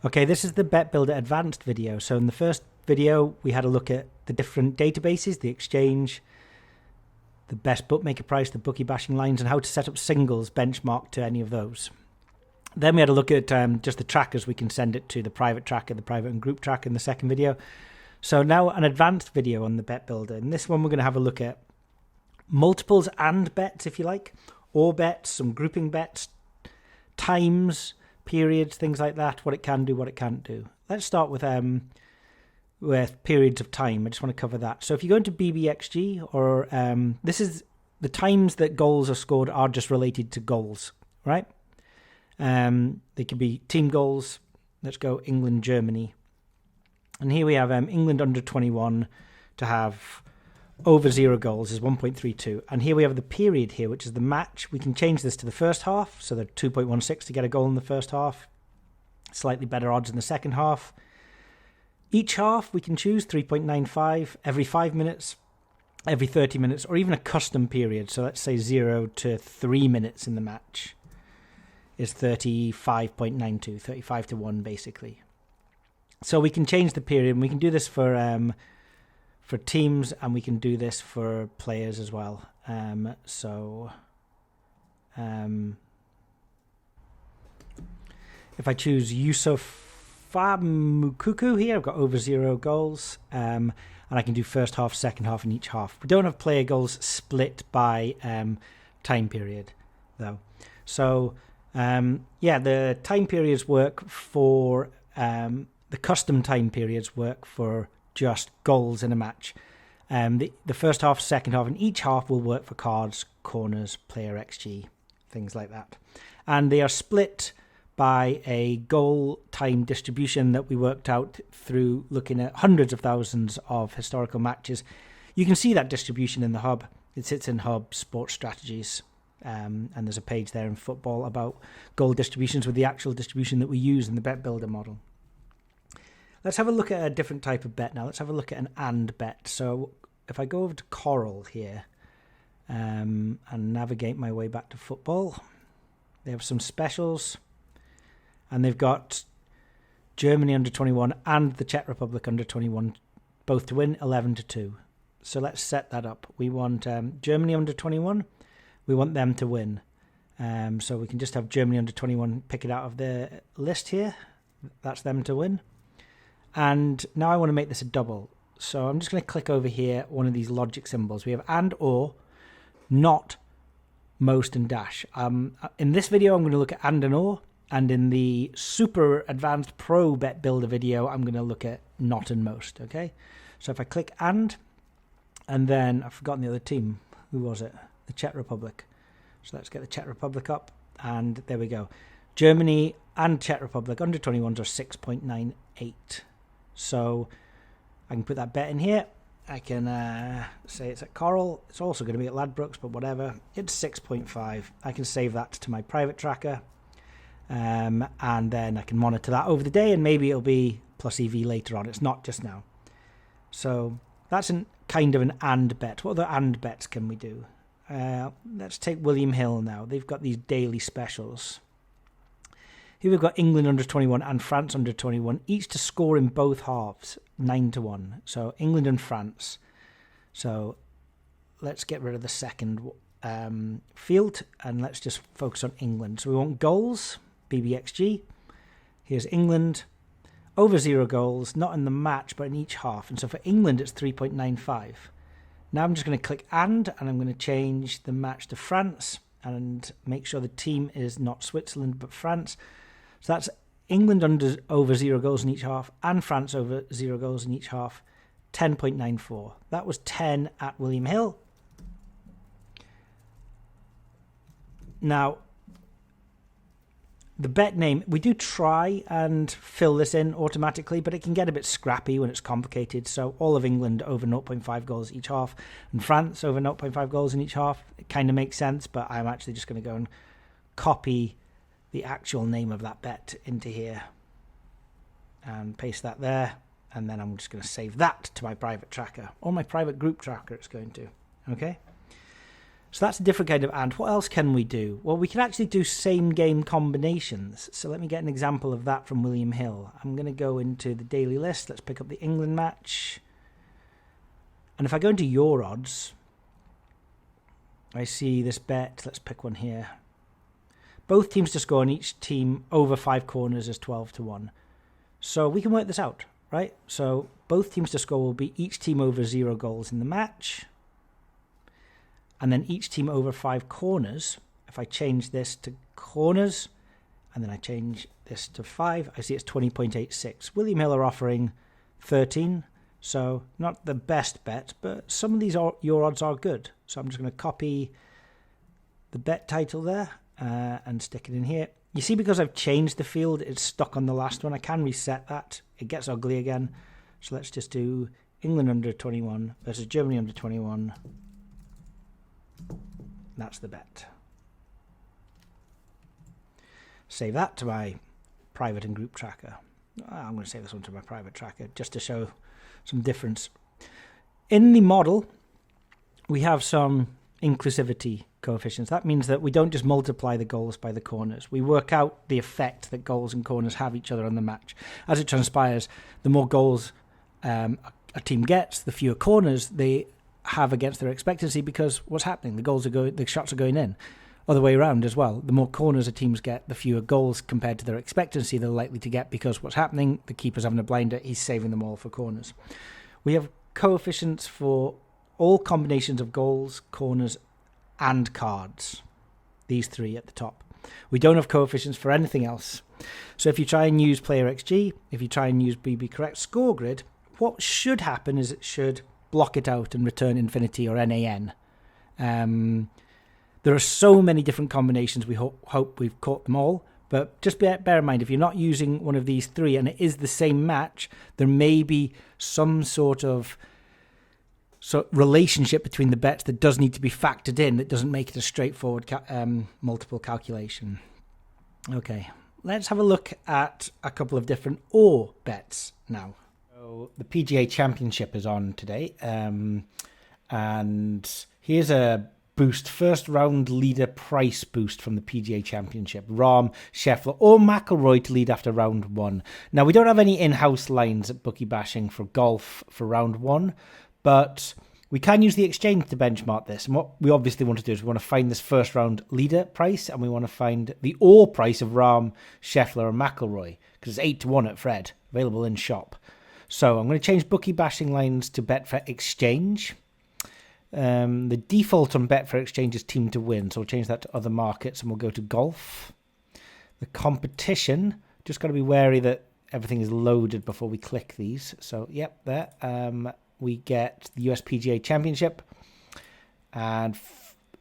Okay, this is the Betbuilder Advanced video. So in the first video, we had a look at the different databases, the exchange, the best bookmaker price, the bookie bashing lines, and how to set up singles benchmarked to any of those. Then we had a look at just the trackers. We can send it to the private tracker, the private and group tracker in the second video. So now an advanced video on the Betbuilder. In this one, we're going to have a look at multiples and bets, if you like, or bets, some grouping bets, times, periods, things like that, what it can do, what it can't do. Let's start with periods of time. I just want to cover that. So if you go into BBXG, or this is the times that goals are scored are just related to goals, right? They could be team goals. Let's go England, Germany. And here we have England under 21 to have over 0 goals is 1.32. And here we have the period here, which is the match. We can change this to the first half. So they're 2.16 to get a goal in the first half. Slightly better odds in the second half. Each half we can choose 3.95, every 5 minutes, every 30 minutes, or even a custom period. So let's say 0 to 3 minutes in the match is 35.92, 35 to 1 basically. So we can change the period, and we can do this for teams, and we can do this for players as well. If I choose Yusufa Mukuku here, I've got over 0 goals, and I can do first half, second half, and each half. We don't have player goals split by time period, though. So, the time periods work for... the custom time periods work for just goals in a match. The first half, second half, and each half will work for cards, corners, player XG, things like that. And they are split by a goal time distribution that we worked out through looking at hundreds of thousands of historical matches. You can see that distribution in the hub. It sits in Hub Sports Strategies. And there's a page there in football about goal distributions with the actual distribution that we use in the Betbuilder model. Let's have a look at a different type of bet now. Let's have a look at an and bet. So if I go over to Coral here and navigate my way back to football, they have some specials. And they've got Germany under 21 and the Czech Republic under 21, both to win 11-2. So let's set that up. We want Germany under 21. We want them to win. So we can just have Germany under 21, pick it out of the list here. That's them to win. And now I want to make this a double. So I'm just going to click over here, one of these logic symbols. We have and, or, not, most, and dash. In this video, I'm going to look at and or. And in the super advanced pro bet builder video, I'm going to look at not and most. Okay. So if I click and then I've forgotten the other team. Who was it? The Czech Republic. So let's get the Czech Republic up. And there we go. Germany and Czech Republic under 21s are 6.98. So I can put that bet in here. I can say it's at Coral. It's also going to be at Ladbrokes, but whatever. It's 6.5. I can save that to my private tracker. And then I can monitor that over the day, and maybe it'll be plus EV later on. It's not just now. So that's kind of an and bet. What other and bets can we do? Let's take William Hill now. They've got these daily specials. Here we've got England under 21 and France under 21, each to score in both halves, 9-1. So England and France. So let's get rid of the second field and let's just focus on England. So we want goals, BBXG. Here's England, over 0 goals, not in the match, but in each half. And so for England, it's 3.95. Now I'm just going to click and I'm going to change the match to France and make sure the team is not Switzerland, but France. So that's England over 0 goals in each half and France over 0 goals in each half, 10.94. That was 10 at William Hill. Now, the bet name, we do try and fill this in automatically, but it can get a bit scrappy when it's complicated. So all of England over 0.5 goals each half and France over 0.5 goals in each half. It kind of makes sense, but I'm actually just going to go and copy the actual name of that bet into here and paste that there. And then I'm just going to save that to my private tracker or my private group tracker it's going to. Okay. So that's a different kind of and. What else can we do? Well, we can actually do same game combinations. So let me get an example of that from William Hill. I'm going to go into the daily list. Let's pick up the England match. And if I go into your odds, I see this bet. Let's pick one here. Both teams to score on each team over 5 corners is 12-1. So we can work this out, right? So both teams to score will be each team over 0 goals in the match. And then each team over 5 corners. If I change this to corners, and then I change this to 5, I see it's 20.86. William Hill are offering 13, so not the best bet, but some of these your odds are good. So I'm just going to copy the bet title there and stick it in here. You see, because I've changed the field, it's stuck on the last one. I can reset that. It gets ugly again. So let's just do England under 21 versus Germany under 21. That's the bet. Save that to my private and group tracker. I'm going to save this one to my private tracker just to show some difference. In the model, we have some inclusivity coefficients. That means that we don't just multiply the goals by the corners. We work out the effect that goals and corners have each other on the match. As it transpires, the more goals a team gets, the fewer corners they have against their expectancy, because what's happening? The shots are going in. Other way around as well. The more corners a teams get, the fewer goals compared to their expectancy they're likely to get, because what's happening? The keeper's having a blinder. He's saving them all for corners. We have coefficients for all combinations of goals, corners, and cards. These 3 at the top. We don't have coefficients for anything else. So if you try and use player XG, if you try and use BB correct score grid, what should happen is it should block it out and return infinity or NaN. There are so many different combinations. We hope we've caught them all. But just bear in mind, if you're not using one of these 3 and it is the same match, there may be some sort of relationship between the bets that does need to be factored in, that doesn't make it a straightforward multiple calculation. Okay, let's have a look at a couple of different OR bets now. So the PGA Championship is on today, and here's a boost, first round leader price boost from the PGA Championship. Rahm, Scheffler or McIlroy to lead after round 1. Now, we don't have any in-house lines at Bookie Bashing for golf for round 1, but we can use the exchange to benchmark this. And what we obviously want to do is we want to find this first round leader price, and we want to find the OR price of Rahm, Scheffler and McIlroy, because it's 8-1 at Fred, available in shop. So I'm going to change Bookie Bashing lines to Betfair Exchange. The default on Betfair Exchange is team to win, so we'll change that to other markets and we'll go to golf. The competition, just got to be wary that everything is loaded before we click these. So, yep, there. We get the US PGA Championship, and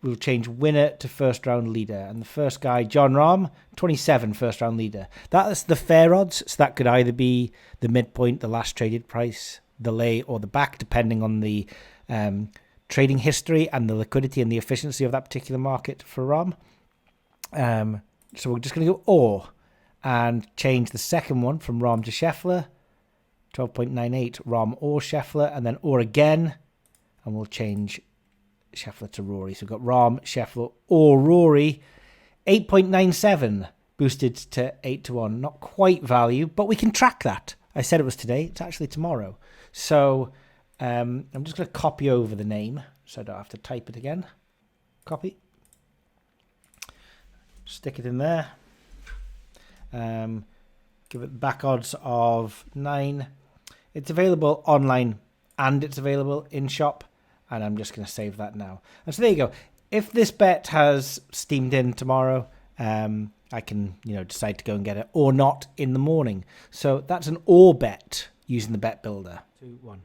we'll change winner to first round leader. And the first guy, Jon Rahm, 27 first round leader. That's the fair odds, so that could either be the midpoint, the last traded price, the lay or the back, depending on the trading history and the liquidity and the efficiency of that particular market for Rahm. So we're just going to go OR and change the second one from Rahm to Scheffler, 12.98 Rahm or Scheffler, and then OR again, and we'll change Scheffler to Rory. So we've got Rahm, Scheffler or Rory, 8.97 boosted to 8-1. Not quite value, but we can track that. I said it was today. It's actually tomorrow. So I'm just going to copy over the name so I don't have to type it again. Copy. Stick it in there. Give it back odds of 9. It's available online and it's available in shop. And I'm just going to save that now. And so there you go. If this bet has steamed in tomorrow, I can decide to go and get it or not in the morning. So that's an OR bet using the Betbuilder. 2, 1.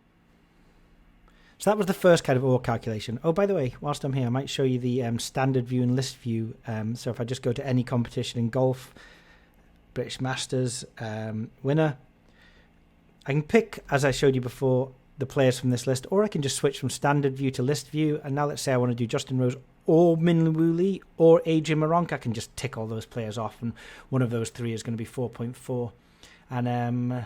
So that was the first kind of OR calculation. Oh, by the way, whilst I'm here, I might show you the standard view and list view. So if I just go to any competition in golf, British Masters, winner, I can pick, as I showed you before, the players from this list, or I can just switch from standard view to list view. And now let's say I want to do Justin Rose or Min Woo Lee or Adrian Moronk. I can just tick all those players off, and one of those 3 is going to be 4.4. And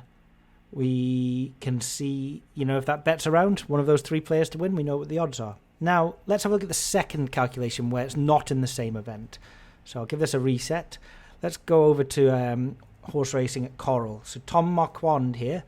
we can see, if that bet's around, one of those 3 players to win, we know what the odds are. Now, let's have a look at the second calculation where it's not in the same event. So I'll give this a reset. Let's go over to horse racing at Coral. So Tom Marquand here,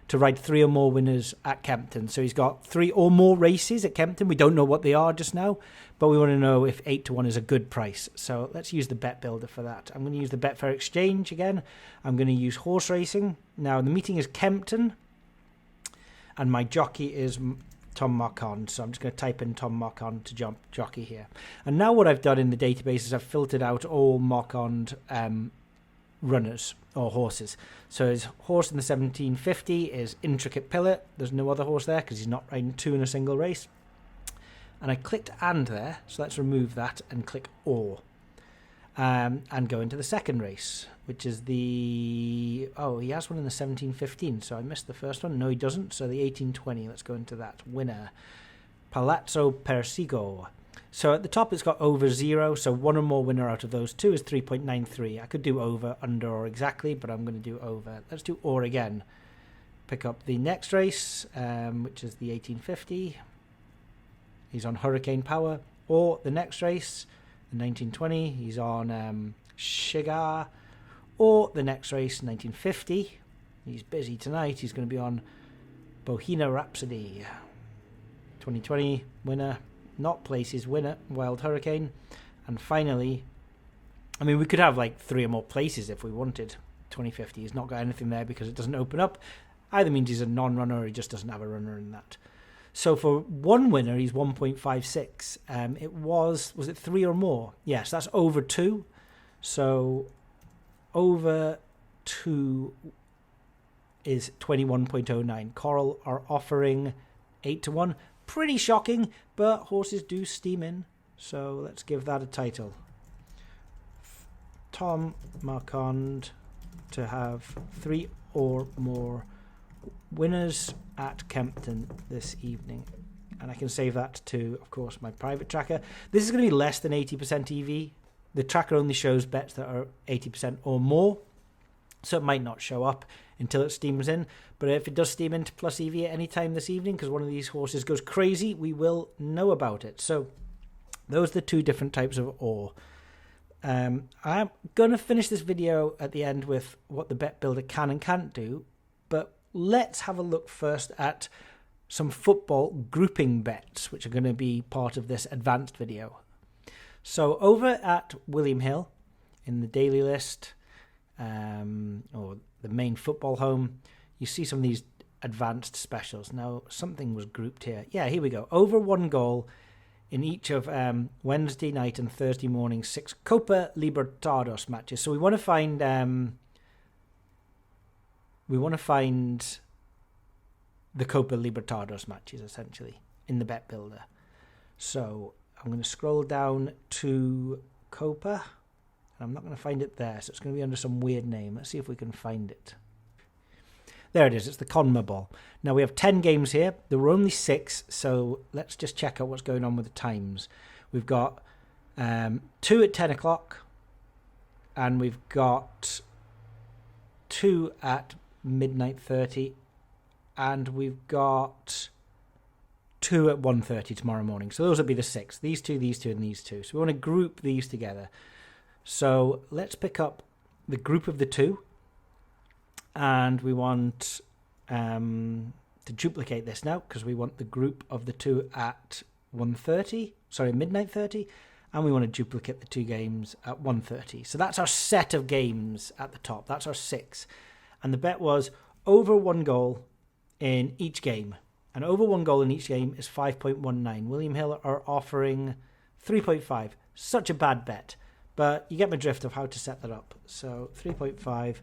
to ride 3 or more winners at Kempton. So he's got 3 or more races at Kempton. We don't know what they are just now, but we want to know if 8-1 is a good price. So let's use the Bet Builder for that. I'm going to use the Betfair Exchange again. I'm going to use horse racing. Now the meeting is Kempton, and my jockey is Tom Marquand. So I'm just going to type in Tom Marquand to jump jockey here. And now what I've done in the database is I've filtered out all Marquand runners or horses. So his horse in the 1750 is Intricate Pillar. There's no other horse there because he's not riding 2 in a single race. And I clicked and there, so let's remove that and click or. And go into the second race, which is the... Oh, he has one in the 1715, so I missed the first one. No, he doesn't, so the 1820. Let's go into that. Winner, Palazzo Persigo. So at the top it's got over 0, so 1 or more winner out of those 2 is 3.93. I could do over, under, or exactly, but I'm going to do over. Let's do or again. Pick up the next race, which is the 1850. He's on Hurricane Power. Or the next race, the 1920, he's on Shigar. Or the next race, 1950. He's busy tonight. He's going to be on Bohemian Rhapsody. 2020 winner. Not places, winner, Wild Hurricane. And finally, I mean, we could have like 3 or more places if we wanted. 2050, he's not got anything there because it doesn't open up. Either means he's a non-runner or he just doesn't have a runner in that. So for 1 winner, he's 1.56. It was it 3 or more? Yes, that's over 2. So over 2 is 21.09. Coral are offering 8-1. Pretty shocking, but horses do steam in. So let's give that a title. Tom Marquand to have 3 or more winners at Kempton this evening. And I can save that to, of course, my private tracker. This is going to be less than 80% EV. The tracker only shows bets that are 80% or more. So it might not show up until it steams in. But if it does steam into plus EV at any time this evening, because one of these horses goes crazy, we will know about it. So those are the 2 different types of ore. I'm going to finish this video at the end with what the Bet Builder can and can't do. But let's have a look first at some football grouping bets, which are going to be part of this advanced video. So over at William Hill, in the daily list, or the main football home, you see some of these advanced specials. Now, something was grouped here. Yeah, here we go. Over 1 goal in each of Wednesday night and Thursday morning 6 Copa Libertadores matches. So we want to find the Copa Libertadores matches, essentially, in the Bet Builder. So I'm going to scroll down to Copa, and I'm not going to find it there, so it's going to be under some weird name. Let's see if we can find it. There it is. It's the CONMEBOL. Now, we have 10 games here. There were only 6, so let's just check out what's going on with the times. We've got 2 at 10 o'clock, and we've got 2 at midnight 30, and we've got 2 at 1:30 tomorrow morning. So those will be the 6. These 2, and these 2. So we want to group these together. So let's pick up the group of the 2, and we want to duplicate this now because we want the group of the 2 at midnight 30, and we want to duplicate the 2 games at 1:30. So that's our set of games at the top. That's our 6. And the bet was over 1 goal in each game. And over 1 goal in each game is 5.19. William Hill are offering 3.5. Such a bad bet. But you get my drift of how to set that up. So 3.5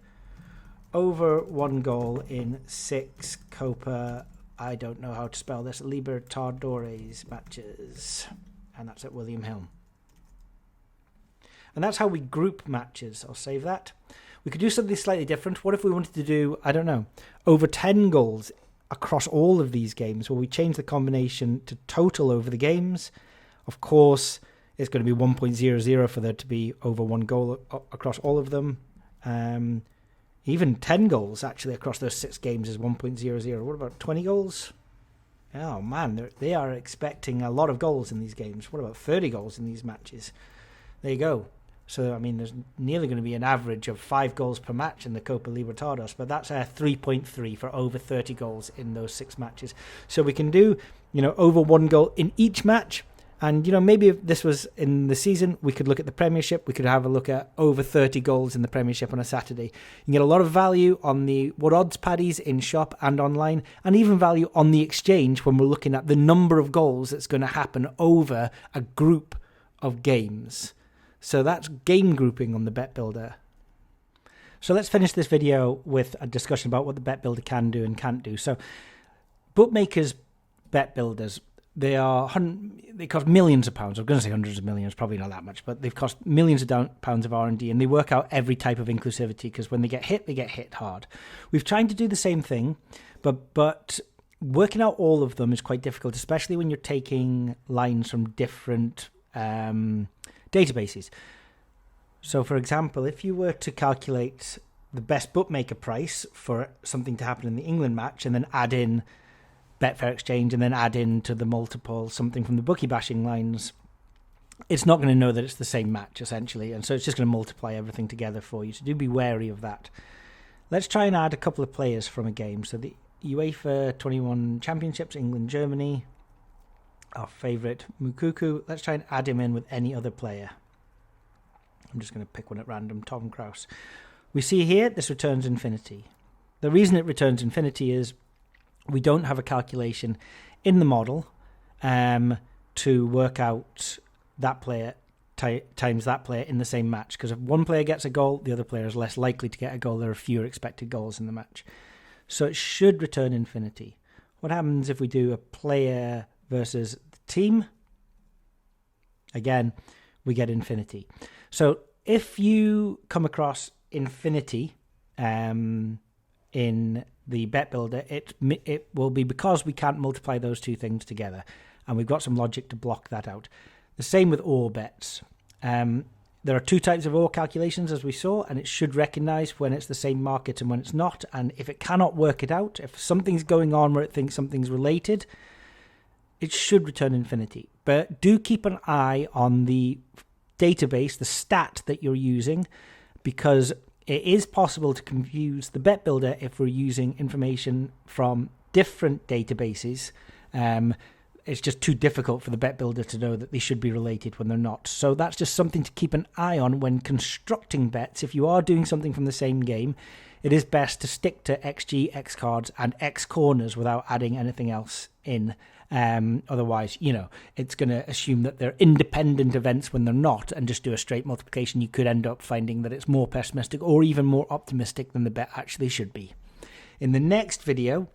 over 1 goal in 6 Copa, I don't know how to spell this, Libertadores matches. And that's at William Hill. And that's how we group matches. I'll save that. We could do something slightly different. What if we wanted to do, I don't know, over 10 goals across all of these games? Well, we change the combination to total over the games. Of course, it's going to be 1.00 for there to be over 1 goal across all of them. Even 10 goals, actually, across those 6 games is 1.00. What about 20 goals? Oh man, they are expecting a lot of goals in these games. What about 30 goals in these matches? There you go. So, I mean, there's nearly going to be an average of 5 goals per match in the Copa Libertadores, but that's a 3.3 for over 30 goals in those 6 matches. So we can do, over 1 goal in each match. And, maybe if this was in the season, we could look at the Premiership. We could have a look at over 30 goals in the Premiership on a Saturday. You can get a lot of value on the what odds paddies in shop and online, and even value on the exchange when we're looking at the number of goals that's going to happen over a group of games. So that's game grouping on the Betbuilder. So let's finish this video with a discussion about what the Betbuilder can do and can't do. So bookmakers, Betbuilders, they cost millions of pounds. I'm going to say hundreds of millions, probably not that much, but they've cost millions of pounds of R&D, and they work out every type of inclusivity, because when they get hit hard. We've tried to do the same thing, but working out all of them is quite difficult, especially when you're taking lines from different databases. So, for example, if you were to calculate the best bookmaker price for something to happen in the England match and then add in Betfair Exchange and then add in to the multiple something from the bookie bashing lines, it's not going to know that it's the same match, essentially. And so it's just going to multiply everything together for you. So do be wary of that. Let's try and add a couple of players from a game. So the UEFA 21 Championships, England, Germany, our favourite Mukuku. Let's try and add him in with any other player. I'm just going to pick one at random, Tom Kraus. We see here, this returns infinity. The reason it returns infinity is we don't have a calculation in the model to work out that player times that player in the same match. Because if one player gets a goal, the other player is less likely to get a goal. There are fewer expected goals in the match. So it should return infinity. What happens if we do a player versus the team? Again, we get infinity. So if you come across infinity in the Betbuilder, it will be because we can't multiply those two things together, and we've got some logic to block that out. The same with OR bets. There are 2 types of OR calculations, as we saw, and it should recognize when it's the same market and when it's not. And if it cannot work it out, if something's going on where it thinks something's related, it should return infinity. But do keep an eye on the database, the stat that you're using, because it is possible to confuse the Betbuilder if we're using information from different databases. It's just too difficult for the Betbuilder to know that they should be related when they're not. So that's just something to keep an eye on when constructing bets. If you are doing something from the same game, it is best to stick to XG, X cards, and X corners without adding anything else in. Otherwise, it's going to assume that they're independent events when they're not, and just do a straight multiplication. You could end up finding that it's more pessimistic or even more optimistic than the bet actually should be. In the next video,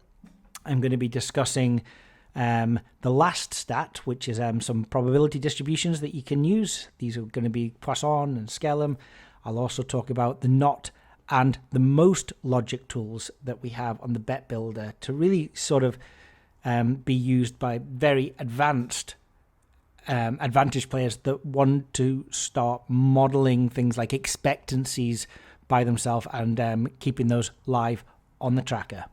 I'm going to be discussing the last stat, which is some probability distributions that you can use. These are going to be Poisson and Skellum. I'll also talk about the not and the most logic tools that we have on the Betbuilder to really sort of be used by very advanced advantage players that want to start modeling things like expectancies by themselves and keeping those live on the tracker.